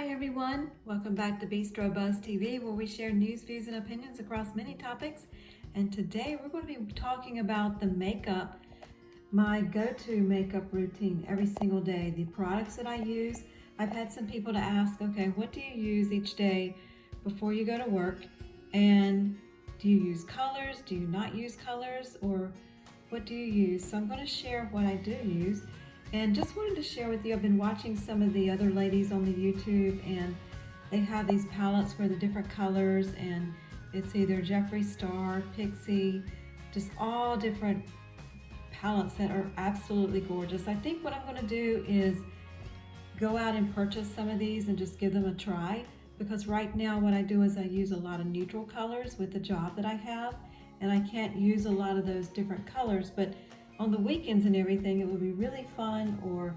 Hi everyone, welcome back to BistroBuzz TV, where we share news, views, and opinions across many topics. And today we're going to be talking about the makeup, my go-to makeup routine every single day, the products that I use. I've had some people to ask, okay, what do you use each day before you go to work? And do you use colors? Do you not use colors? Or what do you use? So I'm going to share what I do use. And just wanted to share with you, I've been watching some of the other ladies on the YouTube, and they have these palettes for the different colors, and it's either Jeffree Star, Pixie, just all different palettes that are absolutely gorgeous. I think what I'm going to do is go out and purchase some of these and just give them a try, because right now what I do is I use a lot of neutral colors with the job that I have, and I can't use a lot of those different colors, but on the weekends and everything, it would be really fun. Or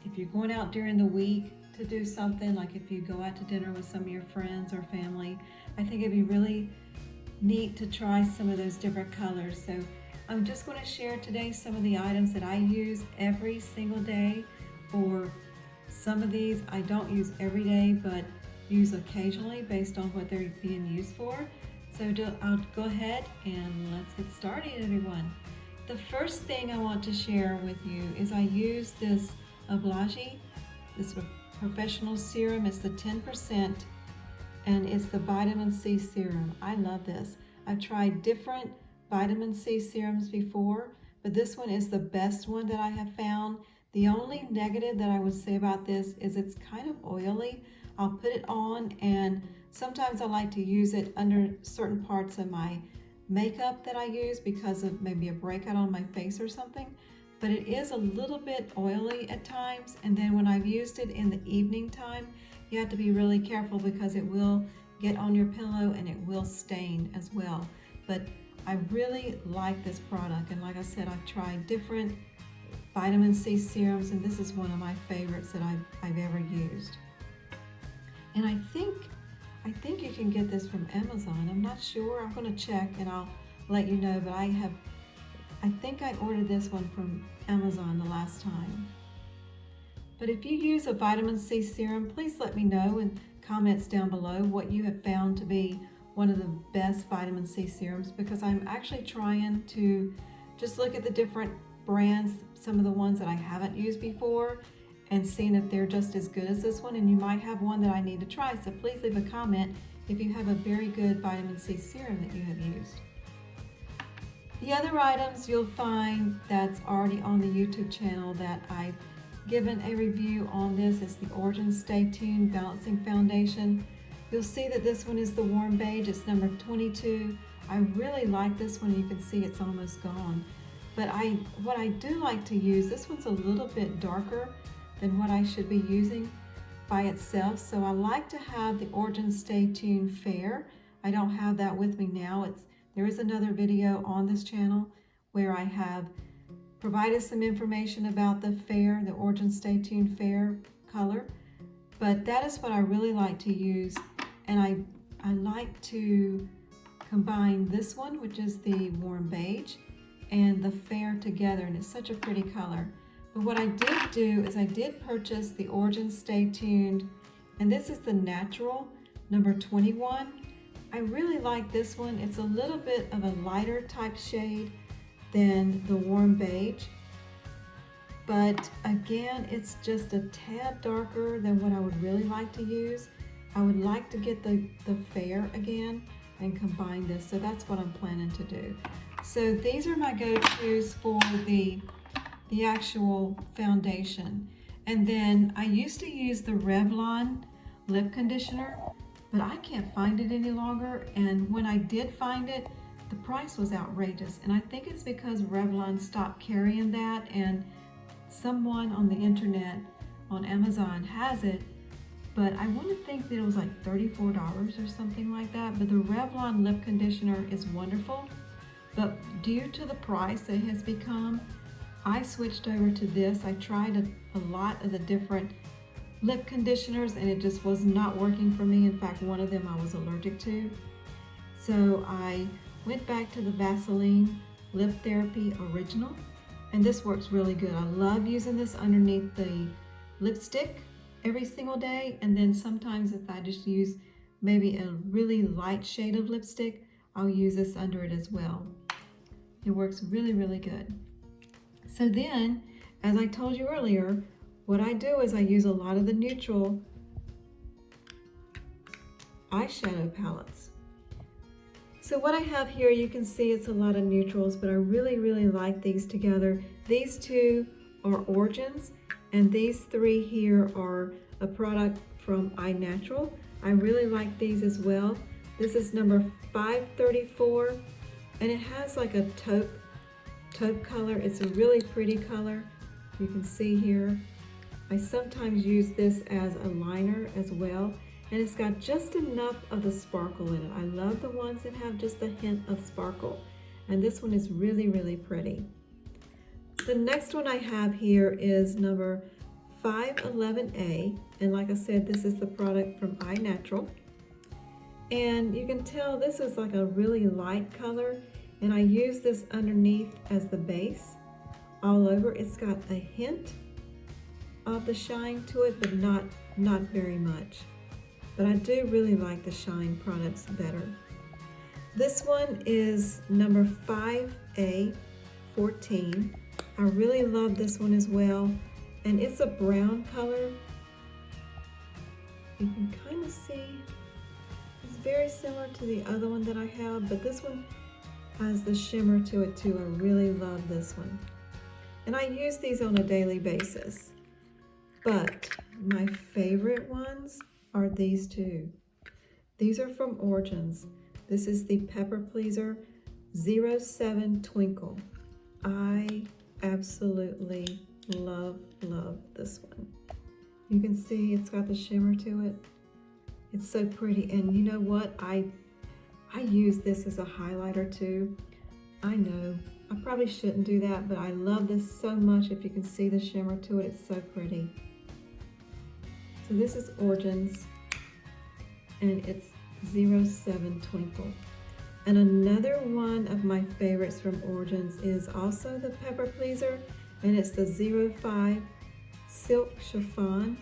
if you're going out during the week to do something, like if you go out to dinner with some of your friends or family, I think it'd be really neat to try some of those different colors. So I'm just going to share today some of the items that I use every single day, or some of these I don't use every day but use occasionally based on what they're being used for. So I'll go ahead and let's get started, everyone. The first thing I want to share with you is I use this Oblige, this professional serum. It's the 10% and it's the vitamin C serum. I love this. I've tried different vitamin C serums before, but this one is the best one that I have found. The only negative that I would say about this is it's kind of oily. I'll put it on, and sometimes I like to use it under certain parts of my makeup that I use because of maybe a breakout on my face or something, but it is a little bit oily at times. And then when I've used it in the evening time, you have to be really careful because it will get on your pillow and it will stain as well. But I really like this product, and like I said, I've tried different vitamin C serums, and this is one of my favorites that I've ever used. And I think you can get this from Amazon. I'm not sure. I'm going to check and I'll let you know, but I think I ordered this one from Amazon the last time. But if you use a vitamin C serum, please let me know in comments down below what you have found to be one of the best vitamin C serums, because I'm actually trying to just look at the different brands, some of the ones that I haven't used before, and seeing if they're just as good as this one. And you might have one that I need to try, so please leave a comment if you have a very good vitamin C serum that you have used. The other items you'll find that's already on the YouTube channel that I've given a review on. This is the Origin Stay Tuned Balancing Foundation. You'll see that this one is the warm beige. It's number 22. I really like this one. You can see it's almost gone. But what I do like to use, this one's a little bit darker than what I should be using by itself. So I like to have the Origin Stay Tuned Fair. I don't have that with me now. There is another video on this channel where I have provided some information about the Fair, the Origin Stay Tuned Fair color. But that is what I really like to use. And I like to combine this one, which is the warm beige, and the Fair together, and it's such a pretty color. But what I did do is I did purchase the Origin Stay Tuned, and this is the natural number 21. I really like this one. It's a little bit of a lighter type shade than the warm beige, but again, it's just a tad darker than what I would really like to use. I would like to get the Fair again and combine this, so that's what I'm planning to do. So these are my go-tos for the actual foundation. And then I used to use the Revlon lip conditioner, but I can't find it any longer. And when I did find it, the price was outrageous. And I think it's because Revlon stopped carrying that, and someone on the internet on Amazon has it. But I want to think that it was like $34 or something like that. But the Revlon lip conditioner is wonderful. But due to the price it has become, I switched over to this. I tried a lot of the different lip conditioners and it just was not working for me. In fact, one of them I was allergic to. So I went back to the Vaseline Lip Therapy Original, and this works really good. I love using this underneath the lipstick every single day, and then sometimes if I just use maybe a really light shade of lipstick, I'll use this under it as well. It works really, really good. So then, as I told you earlier, what I do is I use a lot of the neutral eyeshadow palettes. So what I have here, you can see it's a lot of neutrals, but I really, really like these together. These two are Origins, and these three here are a product from iNatural. I really like these as well. This is number 534, and it has like a taupe color. It's a really pretty color. You can see here. I sometimes use this as a liner as well. And it's got just enough of the sparkle in it. I love the ones that have just a hint of sparkle. And this one is really, really pretty. The next one I have here is number 511A. And like I said, this is the product from iNatural. And you can tell this is like a really light color. And I use this underneath as the base all over. It's got a hint of the shine to it, but not very much. But I do really like the shine products better. This one is number 5A14. I really love this one as well. And it's a brown color. You can kind of see it's very similar to the other one that I have, but this one has the shimmer to it too. I really love this one. And I use these on a daily basis. But my favorite ones are these two. These are from Origins. This is the Pepper Pleaser 07 Twinkle. I absolutely love this one. You can see it's got the shimmer to it. It's so pretty, and you know what? I use this as a highlighter too. I know, I probably shouldn't do that, but I love this so much. If you can see the shimmer to it, it's so pretty. So this is Origins, and it's 07 Twinkle. And another one of my favorites from Origins is also the Pepper Pleaser, and it's the 05 Silk Chiffon.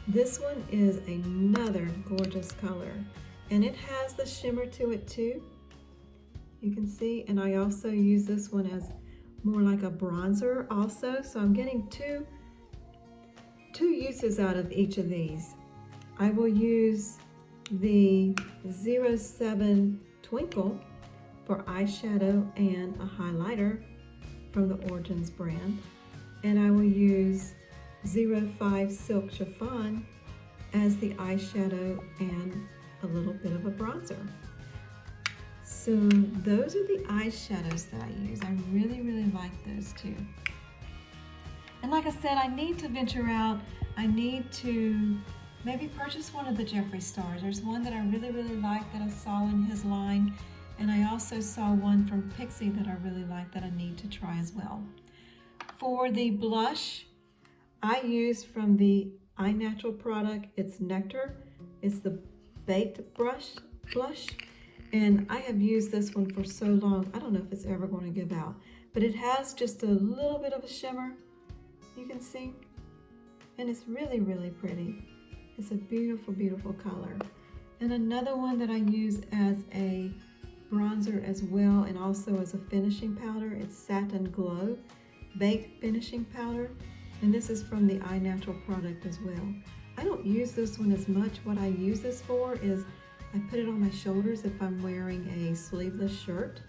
This one is another gorgeous color, and it has the shimmer to it too. You can see, and I also use this one as more like a bronzer also, so I'm getting two uses out of each of these. I will use the 07 Twinkle for eyeshadow and a highlighter from the Origins brand, and I will use 05 Silk Chiffon as the eyeshadow and a little bit of a bronzer. So those are the eyeshadows that I use. I really, really like those two. And like I said, I need to venture out. I need to maybe purchase one of the Jeffree Stars. There's one that I really, really like that I saw in his line. And I also saw one from Pixie that I really like that I need to try as well. For the blush, I use from the iNatural product, it's Nectar. It's the Baked Blush. And I have used this one for so long, I don't know if it's ever going to give out. But it has just a little bit of a shimmer, you can see. And it's really, really pretty. It's a beautiful, beautiful color. And another one that I use as a bronzer as well, and also as a finishing powder, it's Satin Glow Baked Finishing Powder. And this is from the iNatural product as well. I don't use this one as much. What I use this for is I put it on my shoulders if I'm wearing a sleeveless shirt,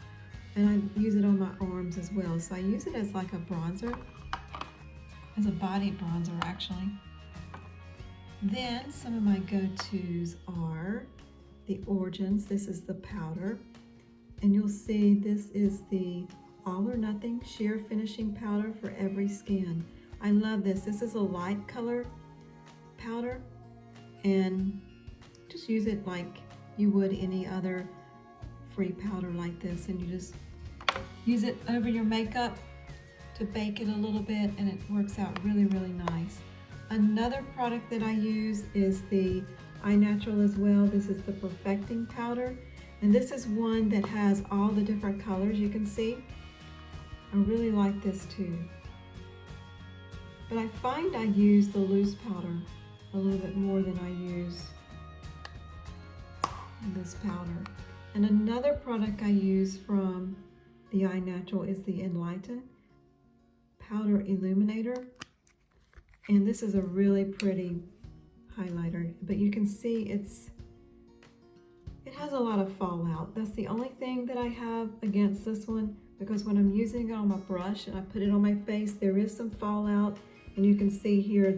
and I use it on my arms as well. So I use it as like a bronzer, as a body bronzer actually. Then some of my go-tos are the Origins. This is the powder, and you'll see this is the All or Nothing Sheer Finishing Powder for every skin. I love this. This is a light color powder, and just use it like you would any other free powder like this, and you just use it over your makeup to bake it a little bit, and it works out really, really nice. Another product that I use is the iNatural as well. This is the Perfecting Powder, and this is one that has all the different colors you can see. I really like this too. But I find I use the loose powder a little bit more than I use this powder. And another product I use from the iNatural is the Enlighten Powder Illuminator. And this is a really pretty highlighter, but you can see it has a lot of fallout. That's the only thing that I have against this one, because when I'm using it on my brush and I put it on my face, there is some fallout, and you can see here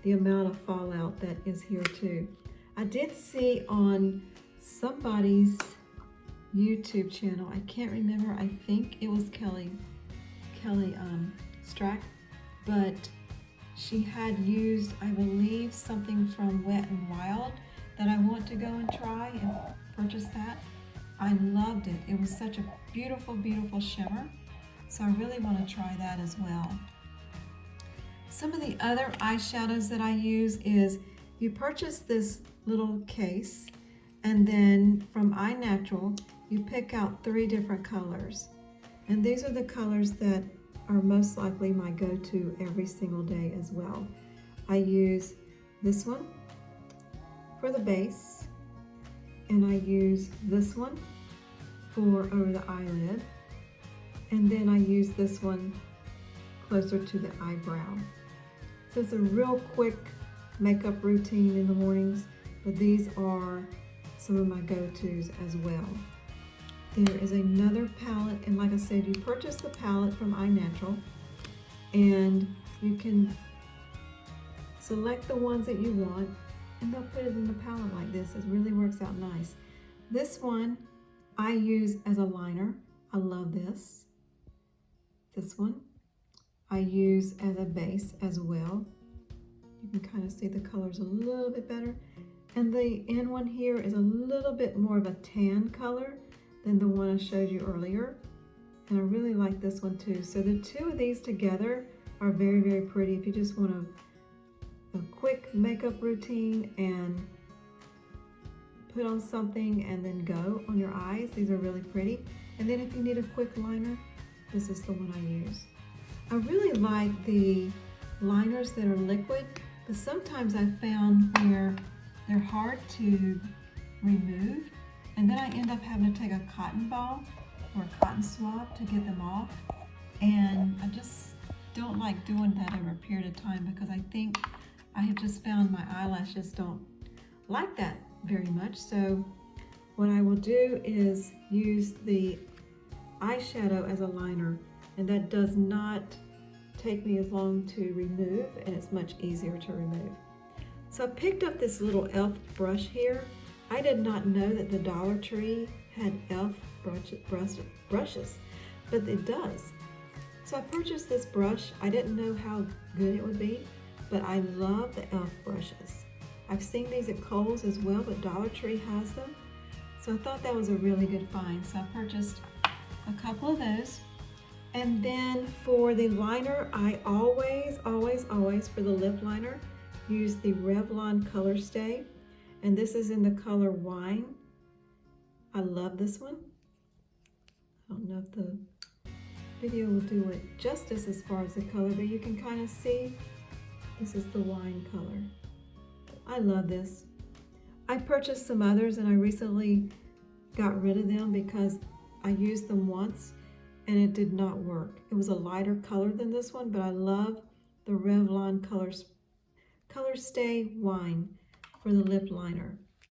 the amount of fallout that is here too. I did see on somebody's YouTube channel, I can't remember, I think it was Kelly Strack, but she had used, I believe, something from Wet n Wild that I want to go and try and purchase that. I loved it. It was such a beautiful, beautiful shimmer. So I really want to try that as well. Some of the other eyeshadows that I use is you purchase this little case, and then from iNatural, you pick out 3 different colors. And these are the colors that are most likely my go-to every single day as well. I use this one for the base, and I use this one for over the eyelid, and then I use this one closer to the eyebrow. So it's a real quick makeup routine in the mornings, but these are some of my go-tos as well. There is another palette, and like I said, you purchase the palette from iNatural, and you can select the ones that you want, and they'll put it in the palette like this. It really works out nice. This one I use as a liner. I love this. This one I use as a base as well. You can kind of see the colors a little bit better. And the end one here is a little bit more of a tan color than the one I showed you earlier. And I really like this one too. So the 2 of these together are very, very pretty. If you just want a quick makeup routine and put on something and then go on your eyes, these are really pretty. And then if you need a quick liner, this is the one I use. I really like the liners that are liquid, but sometimes I've found where they're hard to remove, and then I end up having to take a cotton ball or a cotton swab to get them off. And I just don't like doing that over a period of time, because I think I have just found my eyelashes don't like that very much. So what I will do is use the eyeshadow as a liner, and that does not take me as long to remove, and it's much easier to remove. So I picked up this little e.l.f. brush here. I did not know that the Dollar Tree had e.l.f. brushes, but it does. So I purchased this brush. I didn't know how good it would be, but I love the e.l.f. brushes. I've seen these at Kohl's as well, but Dollar Tree has them. So I thought that was a really good find. So I purchased a couple of those. And then for the liner, I always, for the lip liner, use the Revlon Color Stay. And this is in the color Wine. I love this one. I don't know if the video will do it justice as far as the color, but you can kind of see this is the wine color. I love this. I purchased some others, and I recently got rid of them because I used them once and it did not work. It was a lighter color than this one, but I love the Revlon Color Stay Wine for the lip liner.